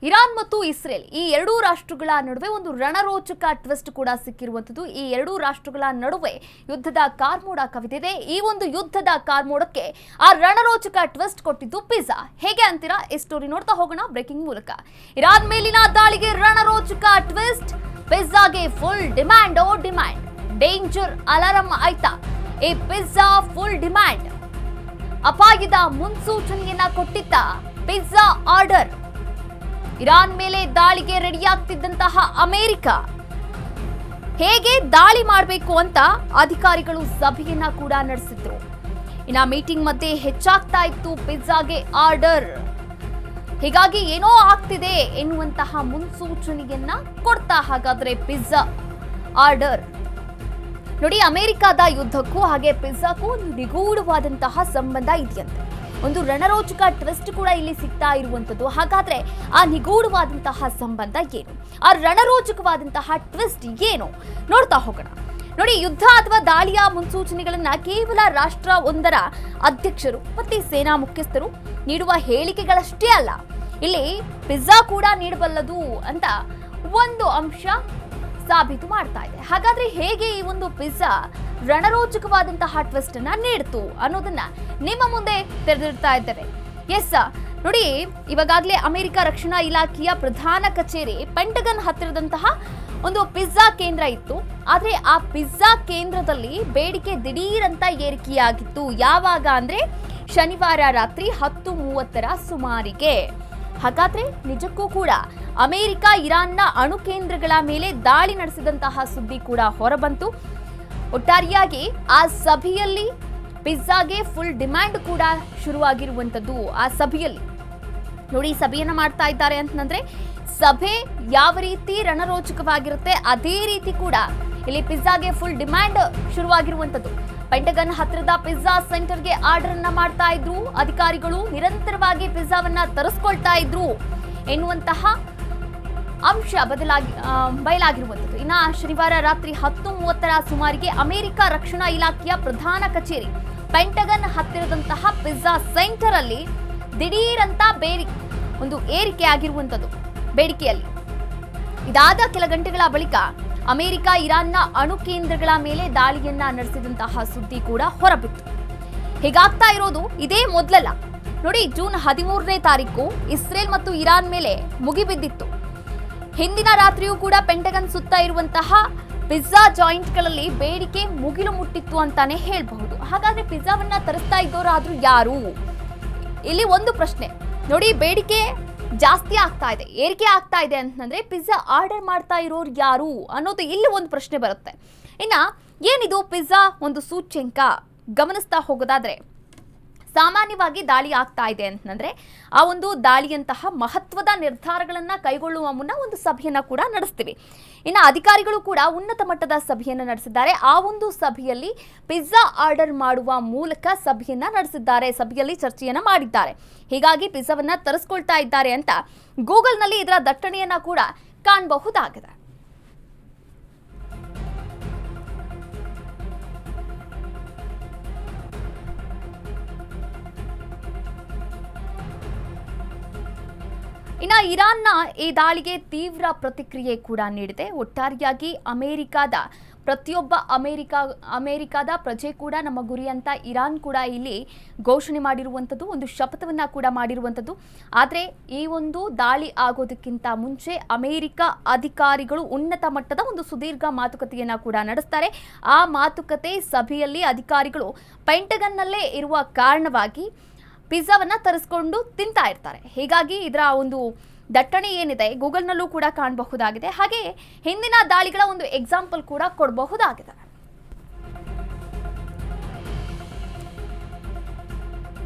Iran ಮತ್ತು Israel ಈ ಎರಡೂ ರಾಷ್ಟ್ರಗಳ ನಡುವೆ ಒಂದು ರಣರೋಚಕ ಟ್ವಿಸ್ಟ್ ಕೂಡ ಸಿಕ್ಕಿರುವಂತದ್ದು. ಈ ಎರಡೂ ರಾಷ್ಟ್ರಗಳ ನಡುವೆ ಯುದ್ಧದ ಕಾರ್ಮೋಡ ಕವಿದಿದೆ. ಈ ಒಂದು ಯುದ್ಧದ ಕಾರ್ಮೋಡಕ್ಕೆ ಆ ರಣರೋಚಕ ಟ್ವಿಸ್ಟ್ ಕೊಟ್ಟಿದ್ದು ಪಿಜ್ಜಾ. ಹೇಗೆ ಅಂತೀರಾ? ಈ ಸ್ಟೋರಿ ನೋಡ್ತಾ ಹೋಗೋಣ ಬ್ರೇಕಿಂಗ್ ಮೂಲಕ. ಇರಾನ್ ಮೇಲಿನ ದಾಳಿಗೆ ರಣರೋಚಕ ಟ್ವಿಸ್ಟ್, ಪಿಜ್ಜಾಗೆ ಫುಲ್ ಡಿಮ್ಯಾಂಡ್. ಡೇಂಜರ್ ಅಲಾರಂ ಆಯ್ತಾ? ಈ ಪಿಜ್ಜಾ ಫುಲ್ ಡಿಮ್ಯಾಂಡ್. ಅಪಾಯದ ಮುನ್ಸೂಚನೆಯನ್ನ ಕೊಟ್ಟಿದ್ದ ಪಿಜ್ಜಾ ಆರ್ಡರ್. ಇರಾನ್ ಮೇಲೆ ದಾಳಿಗೆ ರೆಡಿಯಾಗ್ತಿದ್ದಂತಹ ಅಮೆರಿಕ ಹೇಗೆ ದಾಳಿ ಮಾಡಬೇಕು ಅಂತ ಅಧಿಕಾರಿಗಳು ಸಭೆಯನ್ನ ಕೂಡ ನಡೆಸಿದ್ರು. ಇನ್ನ ಮೀಟಿಂಗ್ ಮಧ್ಯೆ ಹೆಚ್ಚಾಗ್ತಾ ಇತ್ತು ಪಿಜ್ಜಾಗೆ ಆರ್ಡರ್. ಹೀಗಾಗಿ ಏನೋ ಆಗ್ತಿದೆ ಎನ್ನುವಂತಹ ಮುನ್ಸೂಚನೆಯನ್ನ ಕೊಡ್ತಾ ಹಾಗಾದ್ರೆ ಪಿಜ್ಜಾ ಆರ್ಡರ್. ನೋಡಿ, ಅಮೆರಿಕದ ಯುದ್ಧಕ್ಕೂ ಹಾಗೆ ಪಿಜ್ಜಾಕ್ಕೂ ಒಂದು ನಿಗೂಢವಾದಂತಹ ಸಂಬಂಧ ಇದೆಯಂತೆ. ಒಂದು ರಣರೋಚಕ ಟ್ವಿಸ್ಟ್ ಕೂಡ ಇಲ್ಲಿ ಸಿಗ್ತಾ ಇರುವಂತದ್ದು. ಹಾಗಾದ್ರೆ ಆ ನಿಗೂಢವಾದಂತಹ ಸಂಬಂಧ ಏನು? ಆ ರಣರೋಚಕವಾದಂತಹ ಟ್ವಿಸ್ಟ್ ಏನು? ನೋಡ್ತಾ ಹೋಗೋಣ. ನೋಡಿ, ಯುದ್ಧ ಅಥವಾ ದಾಳಿಯ ಮುನ್ಸೂಚನೆಗಳನ್ನ ಕೇವಲ ರಾಷ್ಟ್ರ ಒಂದರ ಅಧ್ಯಕ್ಷರು ಮತ್ತೆ ಸೇನಾ ಮುಖ್ಯಸ್ಥರು ನೀಡುವ ಹೇಳಿಕೆಗಳಷ್ಟೇ ಅಲ್ಲ, ಇಲ್ಲಿ ಪಿಜ್ಜಾ ಕೂಡ ನೀಡಬಲ್ಲದು ಅಂತ ಒಂದು ಅಂಶ ಸಾಬೀತು ಮಾಡ್ತಾ ಇದೆ. ಹಾಗಾದ್ರೆ ಹೇಗೆ ಈ ಒಂದು ಪಿಜ್ಜಾ ರಣರೋಚಕವಾದಂತಹ ಟ್ವಿಸ್ಟ್ ಅನ್ನ ನೀಡ್ತು ಅನ್ನೋದನ್ನ ನಿಮ್ಮ ಮುಂದೆ ತೆರೆದಿಡ್ತಾ ಇದ್ದೇವೆ. ನೋಡಿ, ಇವಾಗಲೇ ಅಮೆರಿಕ ರಕ್ಷಣಾ ಇಲಾಖೆಯ ಪ್ರಧಾನ ಕಚೇರಿ ಪೆಂಟಗನ್ ಹತ್ತಿರದಂತಹ ಒಂದು ಪಿಜ್ಜಾ ಕೇಂದ್ರ ಇತ್ತು. ಆದ್ರೆ ಆ ಪಿಜ್ಜಾ ಕೇಂದ್ರದಲ್ಲಿ ಬೇಡಿಕೆ ದಿಢೀರಂತ ಏರಿಕೆಯಾಗಿತ್ತು. ಯಾವಾಗ ಅಂದ್ರೆ ಶನಿವಾರ ರಾತ್ರಿ 10:30 ಸುಮಾರಿಗೆ. ಹಾಗಾದ್ರೆ ನಿಜಕ್ಕೂ ಕೂಡ ಅಮೆರಿಕ ಇರಾನ್ನ ಅಣು ಕೇಂದ್ರಗಳ ಮೇಲೆ ದಾಳಿ ನಡೆಸಿದಂತಹ ಸುದ್ದಿ ಕೂಡ ಹೊರಬಂತು. ಒಟ್ಟಾರೆಯಾಗಿ ಆ ಸಭೆಯಲ್ಲಿ ಪಿಜ್ಜಾಗೆ ಫುಲ್ ಡಿಮ್ಯಾಂಡ್ ಕೂಡ ಶುರುವಾಗಿರುವಂತದ್ದು. ಆ ಸಭೆಯಲ್ಲಿ ನೋಡಿ, ಸಭೆಯನ್ನ ಮಾಡ್ತಾ ಇದ್ದಾರೆ ಅಂತಂದ್ರೆ ಸಭೆ ಯಾವ ರೀತಿ ರಣರೋಚಕವಾಗಿರುತ್ತೆ ಅದೇ ರೀತಿ ಕೂಡ ಇಲ್ಲಿ ಪಿಜ್ಜಾಗೆ ಫುಲ್ ಡಿಮ್ಯಾಂಡ್ ಶುರುವಾಗಿರುವಂತದ್ದು. ಪೆಂಟಗನ್ ಹತ್ತಿರದ ಪಿಜ್ಜಾ ಸೆಂಟರ್ಗೆ ಆರ್ಡರ್ ಅನ್ನ ಮಾಡ್ತಾ ಇದ್ರು ಅಧಿಕಾರಿಗಳು. ನಿರಂತರವಾಗಿ ಪಿಜ್ಜಾವನ್ನ ತರಿಸ್ಕೊಳ್ತಾ ಇದ್ರು ಎನ್ನುವಂತಹ ಅಂಶ ಬಯಲಾಗಿರುವಂತದ್ದು. ಇನ್ನ ಶನಿವಾರ ರಾತ್ರಿ 10:30 ಸುಮಾರಿಗೆ ಅಮೆರಿಕ ರಕ್ಷಣಾ ಇಲಾಖೆಯ ಪ್ರಧಾನ ಕಚೇರಿ ಪೆಂಟಗನ್ ಹತ್ತಿರದಂತಹ ಪಿಜ್ಜಾ ಸೆಂಟರ್ ಅಲ್ಲಿ ದಿಢೀರಂತ ಒಂದು ಏರಿಕೆ ಆಗಿರುವಂತದ್ದು ಬೇಡಿಕೆಯಲ್ಲಿ. ಇದಾದ ಕೆಲ ಗಂಟೆಗಳ ಬಳಿಕ ಅಮೆರಿಕ ಇರಾನ್ನ ಅಣು ಕೇಂದ್ರಗಳ ಮೇಲೆ ದಾಳಿಯನ್ನ ನಡೆಸಿದಂತಹ ಸುದ್ದಿ ಕೂಡ ಹೊರಬಿತ್ತು. ಹೀಗಾಗ್ತಾ ಇರೋದು ಇದೇ ಮೊದಲಲ್ಲ. ನೋಡಿ, ಜೂನ್ 13ನೇ ತಾರೀಕು ಇಸ್ರೇಲ್ ಮತ್ತು ಇರಾನ್ ಮೇಲೆ ಮುಗಿಬಿದ್ದಿತ್ತು. ಹಿಂದಿನ ರಾತ್ರಿಯೂ ಕೂಡ ಪೆಂಟಗನ್ ಸುತ್ತ ಇರುವಂತಹ ಪಿಜ್ಜಾ ಜಾಯಿಂಟ್ಗಳಲ್ಲಿ ಬೇಡಿಕೆ ಮುಗಿಲು ಮುಟ್ಟಿತ್ತು ಅಂತಾನೆ ಹೇಳಬಹುದು. ಹಾಗಾದ್ರೆ ಪಿಜ್ಜಾವನ್ನ ತರಿಸ್ತಾ ಇದ್ದವರಾದ್ರೂ ಯಾರು? ಇಲ್ಲಿ ಒಂದು ಪ್ರಶ್ನೆ. ನೋಡಿ, ಬೇಡಿಕೆ ಜಾಸ್ತಿ ಆಗ್ತಾ ಇದೆ, ಏರಿಕೆ ಆಗ್ತಾ ಇದೆ ಅಂತಂದ್ರೆ ಪಿಜ್ಜಾ ಆರ್ಡರ್ ಮಾಡ್ತಾ ಇರೋರು ಯಾರು ಅನ್ನೋದು ಇಲ್ಲಿ ಒಂದು ಪ್ರಶ್ನೆ ಬರುತ್ತೆ. ಇನ್ನ ಏನಿದು ಪಿಜ್ಜಾ ಒಂದು ಸೂಚ್ಯಂಕ ಗಮನಿಸ್ತಾ ಹೋಗೋದಾದ್ರೆ, ಸಾಮಾನ್ಯವಾಗಿ ದಾಳಿ ಆಗ್ತಾ ಇದೆ ಅಂತಂದ್ರೆ ಆ ಒಂದು ದಾಳಿಯಂತಹ ಮಹತ್ವದ ನಿರ್ಧಾರಗಳನ್ನ ಕೈಗೊಳ್ಳುವ ಮುನ್ನ ಒಂದು ಸಭೆಯನ್ನ ಕೂಡ ನಡೆಸ್ತೀವಿ. ಇನ್ನು ಅಧಿಕಾರಿಗಳು ಕೂಡ ಉನ್ನತ ಮಟ್ಟದ ಸಭೆಯನ್ನ ನಡೆಸಿದ್ದಾರೆ. ಆ ಒಂದು ಸಭೆಯಲ್ಲಿ ಪಿಜ್ಜಾ ಆರ್ಡರ್ ಮಾಡುವ ಮೂಲಕ ಸಭೆಯನ್ನ ನಡೆಸಿದ್ದಾರೆ, ಸಭೆಯಲ್ಲಿ ಚರ್ಚೆಯನ್ನ ಮಾಡಿದ್ದಾರೆ. ಹೀಗಾಗಿ ಪಿಜ್ಜಾವನ್ನ ತರಿಸ್ಕೊಳ್ತಾ ಇದ್ದಾರೆ ಅಂತ ಗೂಗಲ್ನಲ್ಲಿ ಇದರ ದಟ್ಟಣೆಯನ್ನ ಕೂಡ ಕಾಣಬಹುದಾಗಿದೆ. ಇನ್ನು ಇರಾನ್ನ ಈ ದಾಳಿಗೆ ತೀವ್ರ ಪ್ರತಿಕ್ರಿಯೆ ಕೂಡ ನೀಡಿದೆ. ಒಟ್ಟಾರೆಯಾಗಿ ಅಮೆರಿಕಾದ ಪ್ರಜೆ ಕೂಡ ನಮ್ಮ ಗುರಿ ಅಂತ ಇರಾನ್ ಕೂಡ ಇಲ್ಲಿ ಘೋಷಣೆ ಮಾಡಿರುವಂಥದ್ದು, ಒಂದು ಶಪಥವನ್ನ ಕೂಡ ಮಾಡಿರುವಂಥದ್ದು. ಆದರೆ ಈ ಒಂದು ದಾಳಿ ಆಗೋದಕ್ಕಿಂತ ಮುಂಚೆ ಅಮೆರಿಕ ಅಧಿಕಾರಿಗಳು ಉನ್ನತ ಮಟ್ಟದ ಒಂದು ಸುದೀರ್ಘ ಮಾತುಕತೆಯನ್ನ ಕೂಡ ನಡೆಸ್ತಾರೆ. ಆ ಮಾತುಕತೆ ಸಭೆಯಲ್ಲಿ ಅಧಿಕಾರಿಗಳು ಪೆಂಟಗನ್ನಲ್ಲೇ ಇರುವ ಕಾರಣವಾಗಿ ಪಿಜ್ಜಾವನ್ನ ತರಿಸ್ಕೊಂಡು ತಿಂತಾ ಇರ್ತಾರೆ. ಹೀಗಾಗಿ ಇದರ ಒಂದು ದಟ್ಟಣೆ ಏನಿದೆ ಗೂಗಲ್ನಲ್ಲೂ ಕೂಡ ಕಾಣಬಹುದಾಗಿದೆ. ಹಾಗೆ ಹಿಂದಿನ ದಾಳಿಗಳ ಒಂದು ಎಕ್ಸಾಂಪಲ್ ಕೂಡ ಕೊಡಬಹುದಾಗಿದೆ.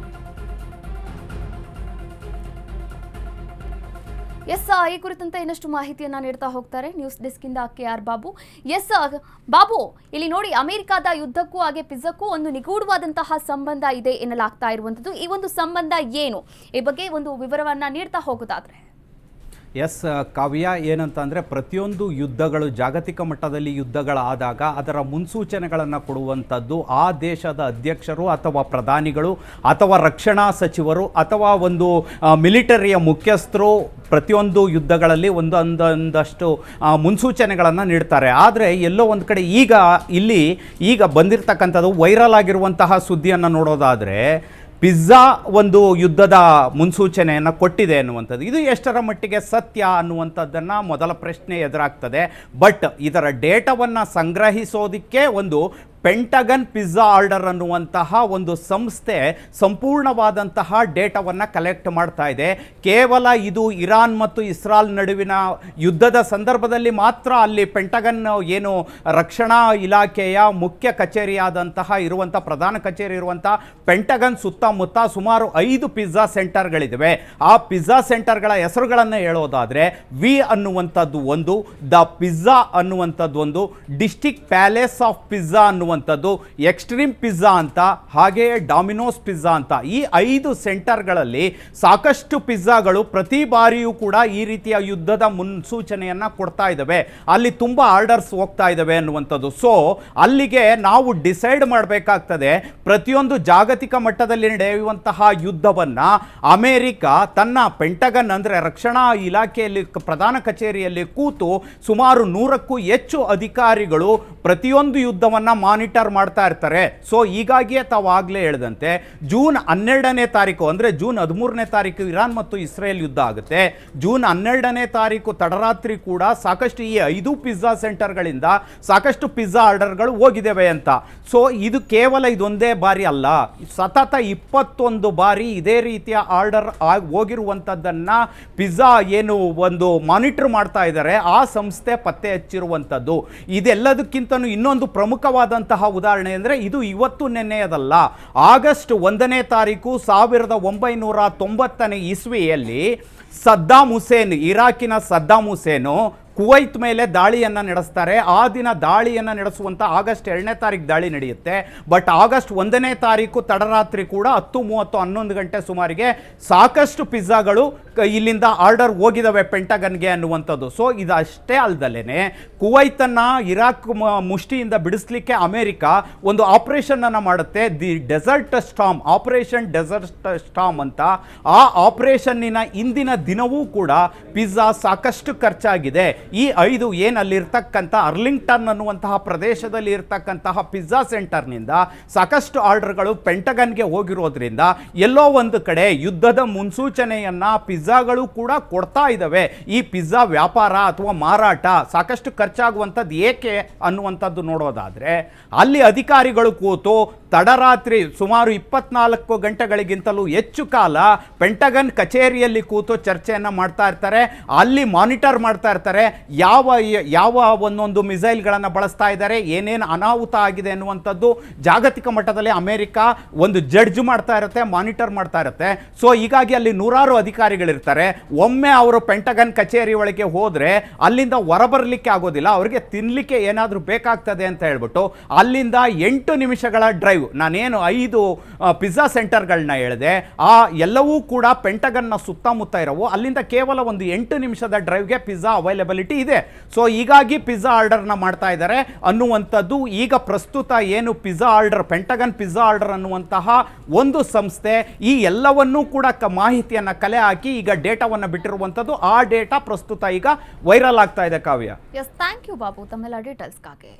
ಈ ಕುರಿತಂತೆ ಇನ್ನಷ್ಟು ಮಾಹಿತಿಯನ್ನ ನೀಡ್ತಾ ಹೋಗ್ತಾರೆ ನ್ಯೂಸ್ ಡೆಸ್ಕ್ ಇಂದ KR ಬಾಬು. ಬಾಬು, ಇಲ್ಲಿ ನೋಡಿ, ಅಮೆರಿಕದ ಯುದ್ಧಕ್ಕೂ ಹಾಗೆ ಪಿಜ್ಜಾಕ್ಕೂ ಒಂದು ನಿಗೂಢವಾದಂತಹ ಸಂಬಂಧ ಇದೆ ಎನ್ನಲಾಗ್ತಾ ಇರುವಂತದ್ದು. ಈ ಒಂದು ಸಂಬಂಧ ಏನು? ಈ ಬಗ್ಗೆ ಒಂದು ವಿವರವನ್ನ ನೀಡ್ತಾ ಹೋಗೋದಾದ್ರೆ. ಎಸ್ ಕಾವ್ಯ, ಏನಂತಂದರೆ ಪ್ರತಿಯೊಂದು ಯುದ್ಧಗಳು ಜಾಗತಿಕ ಮಟ್ಟದಲ್ಲಿ ಯುದ್ಧಗಳಾದಾಗ ಅದರ ಮುನ್ಸೂಚನೆಗಳನ್ನು ಕೊಡುವಂಥದ್ದು ಆ ದೇಶದ ಅಧ್ಯಕ್ಷರು ಅಥವಾ ಪ್ರಧಾನಿಗಳು ಅಥವಾ ರಕ್ಷಣಾ ಸಚಿವರು ಅಥವಾ ಒಂದು ಮಿಲಿಟರಿಯ ಮುಖ್ಯಸ್ಥರು ಪ್ರತಿಯೊಂದು ಯುದ್ಧಗಳಲ್ಲಿ ಒಂದೊಂದಷ್ಟು ಮುನ್ಸೂಚನೆಗಳನ್ನು ನೀಡ್ತಾರೆ. ಆದರೆ ಎಲ್ಲೋ ಒಂದು ಕಡೆ ಈಗ ಬಂದಿರತಕ್ಕಂಥದ್ದು ವೈರಲ್ ಆಗಿರುವಂತಹ ಸುದ್ದಿಯನ್ನು ನೋಡೋದಾದರೆ ಪಿಜ್ಜಾ ಒಂದು ಯುದ್ಧದ ಮುನ್ಸೂಚನೆಯನ್ನು ಕೊಟ್ಟಿದೆ ಅನ್ನುವಂಥದ್ದು. ಇದು ಎಷ್ಟರ ಮಟ್ಟಿಗೆ ಸತ್ಯ ಅನ್ನುವಂಥದ್ದನ್ನು ಮೊದಲ ಪ್ರಶ್ನೆ ಎದುರಾಗ್ತದೆ. ಬಟ್ ಇದರ ಡೇಟಾವನ್ನು ಸಂಗ್ರಹಿಸೋದಕ್ಕೆ ಒಂದು ಪೆಂಟಗನ್ ಪಿಜ್ಜಾ ಆರ್ಡರ್ ಅನ್ನುವಂತಹ ಒಂದು ಸಂಸ್ಥೆ ಸಂಪೂರ್ಣವಾದಂತಹ ಡೇಟಾವನ್ನು ಕಲೆಕ್ಟ್ ಮಾಡ್ತಾ ಇದೆ. ಕೇವಲ ಇದು ಇರಾನ್ ಮತ್ತು ಇಸ್ರಾಲ್ ನಡುವಿನ ಯುದ್ಧದ ಸಂದರ್ಭದಲ್ಲಿ ಮಾತ್ರ ಅಲ್ಲಿ ಪೆಂಟಗನ್ ಏನು ರಕ್ಷಣಾ ಇಲಾಖೆಯ ಮುಖ್ಯ ಕಚೇರಿಯಾದಂತಹ ಪ್ರಧಾನ ಕಚೇರಿ ಇರುವಂಥ ಪೆಂಟಗನ್ ಸುತ್ತಮುತ್ತ ಸುಮಾರು 5 ಪಿಜ್ಜಾ ಸೆಂಟರ್ಗಳಿವೆ. ಆ ಪಿಜ್ಜಾ ಸೆಂಟರ್ಗಳ ಹೆಸರುಗಳನ್ನು ಹೇಳೋದಾದರೆ ವಿ ಅನ್ನುವಂಥದ್ದು ಒಂದು, ದ ಪಿಜ್ಜಾ ಅನ್ನುವಂಥದ್ದು ಒಂದು, ಡಿಸ್ಟಿಕ್ ಪ್ಯಾಲೇಸ್ ಆಫ್ ಪಿಜ್ಜಾ ಅನ್ನುವಂಥದ್ದು, ಎಕ್ಸ್ಟ್ರೀಮ್ ಪಿಜ್ಜಾ ಅಂತ, ಹಾಗೆಯೇ ಡಾಮಿನೋಸ್ ಪಿಜ್ಜಾ ಅಂತ. ಈ 5 ಸೆಂಟರ್ಗಳಲ್ಲಿ ಸಾಕಷ್ಟು ಪಿಜ್ಜಾಗಳು ಪ್ರತಿ ಬಾರಿಯೂ ಕೂಡ ಈ ರೀತಿಯ ಯುದ್ಧದ ಮುನ್ಸೂಚನೆಯನ್ನು ಕೊಡ್ತಾ ಇದ್ದಾವೆ. ಅಲ್ಲಿ ತುಂಬ ಆರ್ಡರ್ಸ್ ಹೋಗ್ತಾ ಇದ್ದಾವೆ ಅನ್ನುವಂಥದ್ದು. ಸೊ ಅಲ್ಲಿಗೆ ನಾವು ಡಿಸೈಡ್ ಮಾಡಬೇಕಾಗ್ತದೆ, ಪ್ರತಿಯೊಂದು ಜಾಗತಿಕ ಮಟ್ಟದಲ್ಲಿ ನಡೆಯುವಂತಹ ಯುದ್ಧವನ್ನು ಅಮೆರಿಕ ತನ್ನ ಪೆಂಟಗನ್ ಅಂದರೆ ರಕ್ಷಣಾ ಇಲಾಖೆಯಲ್ಲಿ ಪ್ರಧಾನ ಕಚೇರಿಯಲ್ಲಿ ಕೂತು ಸುಮಾರು 100ಕ್ಕೂ ಹೆಚ್ಚು ಅಧಿಕಾರಿಗಳು ಪ್ರತಿಯೊಂದು ಯುದ್ಧವನ್ನು ಮಾನಿಟರ್ ಮಾಡ್ತಾ ಇರ್ತಾರೆ. ಸೊ ಹೀಗಾಗಿಯೇ ತಾವು ಆಗಲೇ ಹೇಳಿದಂತೆ ಜೂನ್ 12ನೇ ತಾರೀಕು ಅಂದರೆ ಜೂನ್ 13ನೇ ತಾರೀಕು ಇರಾನ್ ಮತ್ತು ಇಸ್ರೇಲ್ ಯುದ್ಧ ಆಗುತ್ತೆ. ಜೂನ್ 12ನೇ ತಾರೀಕು ತಡರಾತ್ರಿ ಕೂಡ ಸಾಕಷ್ಟು ಈ 5 ಪಿಜ್ಜಾ ಸೆಂಟರ್ಗಳಿಂದ ಸಾಕಷ್ಟು ಪಿಜ್ಜಾ ಆರ್ಡರ್ಗಳು ಹೋಗಿದ್ದೇವೆ ಅಂತ. ಸೊ ಇದು ಕೇವಲ ಇದೊಂದೇ ಬಾರಿ ಅಲ್ಲ, ಸತತ 21 ಬಾರಿ ಇದೇ ರೀತಿಯ ಆರ್ಡರ್ ಹೋಗಿರುವಂಥದ್ದನ್ನು ಪಿಜ್ಜಾ ಏನು ಒಂದು ಮಾನಿಟರ್ ಮಾಡ್ತಾ ಇದ್ದಾರೆ ಆ ಸಂಸ್ಥೆ ಪತ್ತೆ ಹಚ್ಚಿರುವಂಥದ್ದು. ಇದೆಲ್ಲದಕ್ಕಿಂತನೂ ಇನ್ನೊಂದು ಪ್ರಮುಖವಾದಂತಹ ಉದಾಹರಣೆ ಅಂದರೆ ಇದು ಇವತ್ತು ನೆನ್ನೆಯದಲ್ಲ. ಆಗಸ್ಟ್ 1ನೇ ತಾರೀಕು 1990ನೇ ಇಸ್ವಿಯಲ್ಲಿ ಸದ್ದಾಮ್ ಹುಸೇನ್, ಇರಾಕಿನ ಸದ್ದಾಮ್ ಹುಸೇನು ಕುವೈತ್ ಮೇಲೆ ದಾಳಿಯನ್ನು ನಡೆಸ್ತಾರೆ. ಆ ದಿನ ದಾಳಿಯನ್ನು ನಡೆಸುವಂಥ ಆಗಸ್ಟ್ 2ನೇ ತಾರೀಕು ದಾಳಿ ನಡೆಯುತ್ತೆ. ಬಟ್ ಆಗಸ್ಟ್ 1ನೇ ತಾರೀಕು ತಡರಾತ್ರಿ ಕೂಡ 10:30 11 ಗಂಟೆ ಸುಮಾರಿಗೆ ಸಾಕಷ್ಟು ಪಿಜ್ಜಾಗಳು ಇಲ್ಲಿಂದ ಆರ್ಡರ್ ಹೋಗಿದ್ದಾವೆ ಪೆಂಟಗನ್ಗೆ ಅನ್ನುವಂಥದ್ದು. ಸೊ ಇದಷ್ಟೇ ಅಲ್ದಲೇ ಕುವೈತನ್ನು ಇರಾಕ್ ಮುಷ್ಟಿಯಿಂದ ಬಿಡಿಸ್ಲಿಕ್ಕೆ ಅಮೆರಿಕ ಒಂದು ಆಪರೇಷನನ್ನು ಮಾಡುತ್ತೆ, the desert storm, operation desert storm ಅಂತ. ಆ ಆಪರೇಷನ್ನಿನ ಇಂದಿನ ದಿನವೂ ಕೂಡ ಪಿಜ್ಜಾ ಸಾಕಷ್ಟು ಖರ್ಚಾಗಿದೆ. ಈ 5 ಏನಲ್ಲಿರ್ತಕ್ಕಂಥ ಅರ್ಲಿಂಗ್ಟನ್ ಅನ್ನುವಂತಹ ಪ್ರದೇಶದಲ್ಲಿ ಇರ್ತಕ್ಕಂತಹ ಪಿಜ್ಜಾ ಸೆಂಟರ್ನಿಂದ ಸಾಕಷ್ಟು ಆರ್ಡರ್ಗಳು ಪೆಂಟಗನ್ಗೆ ಹೋಗಿರೋದ್ರಿಂದ ಎಲ್ಲೋ ಒಂದು ಕಡೆ ಯುದ್ಧದ ಮುನ್ಸೂಚನೆಯನ್ನು ಪಿಜ್ಜಾಗಳು ಕೂಡ ಕೊಡ್ತಾ ಇದ್ದಾವೆ. ಈ ಪಿಜ್ಜಾ ವ್ಯಾಪಾರ ಅಥವಾ ಮಾರಾಟ ಸಾಕಷ್ಟು ಖರ್ಚಾಗುವಂಥದ್ದು ಏಕೆ ಅನ್ನುವಂಥದ್ದು ನೋಡೋದಾದರೆ ಅಲ್ಲಿ ಅಧಿಕಾರಿಗಳು ಕೂತು ತಡರಾತ್ರಿ ಸುಮಾರು 24 ಗಂಟೆಗಳಿಗಿಂತಲೂ ಹೆಚ್ಚು ಕಾಲ ಪೆಂಟಗನ್ ಕಚೇರಿಯಲ್ಲಿ ಕೂತು ಚರ್ಚೆಯನ್ನು ಮಾಡ್ತಾ ಇರ್ತಾರೆ. ಅಲ್ಲಿ ಮಾನಿಟರ್ ಮಾಡ್ತಾ ಇರ್ತಾರೆ ಯಾವ ಒಂದೊಂದು ಮಿಸೈಲ್ಗಳನ್ನು ಬಳಸ್ತಾ ಇದ್ದಾರೆ, ಏನೇನು ಅನಾಹುತ ಆಗಿದೆ ಅನ್ನುವಂಥದ್ದು ಜಾಗತಿಕ ಮಟ್ಟದಲ್ಲಿ ಅಮೆರಿಕ ಒಂದು ಜಡ್ಜ್ ಮಾಡ್ತಾ ಇರುತ್ತೆ, ಮಾನಿಟರ್ ಮಾಡ್ತಾ ಇರುತ್ತೆ. ಸೊ ಹೀಗಾಗಿ ಅಲ್ಲಿ ನೂರಾರು ಅಧಿಕಾರಿಗಳಿರ್ತಾರೆ. ಒಮ್ಮೆ ಅವರು ಪೆಂಟಗನ್ ಕಚೇರಿ ಒಳಗೆ ಹೋದರೆ ಅಲ್ಲಿಂದ ಹೊರಬರಲಿಕ್ಕೆ ಆಗೋದಿಲ್ಲ, ಅವರಿಗೆ ತಿನ್ನಲಿಕ್ಕೆ ಏನಾದರೂ ಬೇಕಾಗ್ತದೆ ಅಂತ ಹೇಳ್ಬಿಟ್ಟು ಅಲ್ಲಿಂದ 8 ನಿಮಿಷಗಳ ಡ್ರೈವ್, ನಾನೇನು 5 ಪಿಜ್ಜಾ ಸೆಂಟರ್ಗಳನ್ನ ಹೇಳಿದೆ ಆ ಎಲ್ಲವೂ ಕೂಡ ಪೆಂಟಗನ್ನ ಸುತ್ತಮುತ್ತ ಇರೋವು. ಅಲ್ಲಿಂದ ಕೇವಲ ಒಂದು 8 ನಿಮಿಷದ ಡ್ರೈವ್ಗೆ ಪಿಜ್ಜಾ ಅವೈಲಬಿಲಿಟಿ ಇದೆ. ಸೊ ಹೀಗಾಗಿ ಪಿಜ್ಜಾ ಆರ್ಡರ್ನ ಮಾಡ್ತಾ ಇದ್ದಾರೆ ಅನ್ನುವಂಥದ್ದು ಈಗ ಪ್ರಸ್ತುತ ಏನು pizza order, pentagon pizza order ಅನ್ನುವಂತಹ ಒಂದು ಸಂಸ್ಥೆ ಈ ಎಲ್ಲವನ್ನೂ ಕೂಡ ಮಾಹಿತಿಯನ್ನು ಕಲೆ ಹಾಕಿ ಈಗ ಡೇಟಾವನ್ನು ಬಿಟ್ಟಿರುವಂಥದ್ದು. ಆ ಡೇಟಾ ಪ್ರಸ್ತುತ ಈಗ ವೈರಲ್ ಆಗ್ತಾ ಇದೆ. ಕಾವ್ಯ, ಎಸ್, ಥ್ಯಾಂಕ್ ಯು ಬಾಬು ತಮ್ಮೆಲ್ಲ ಡೀಟೇಲ್ಸ್ಗಾಗಿ.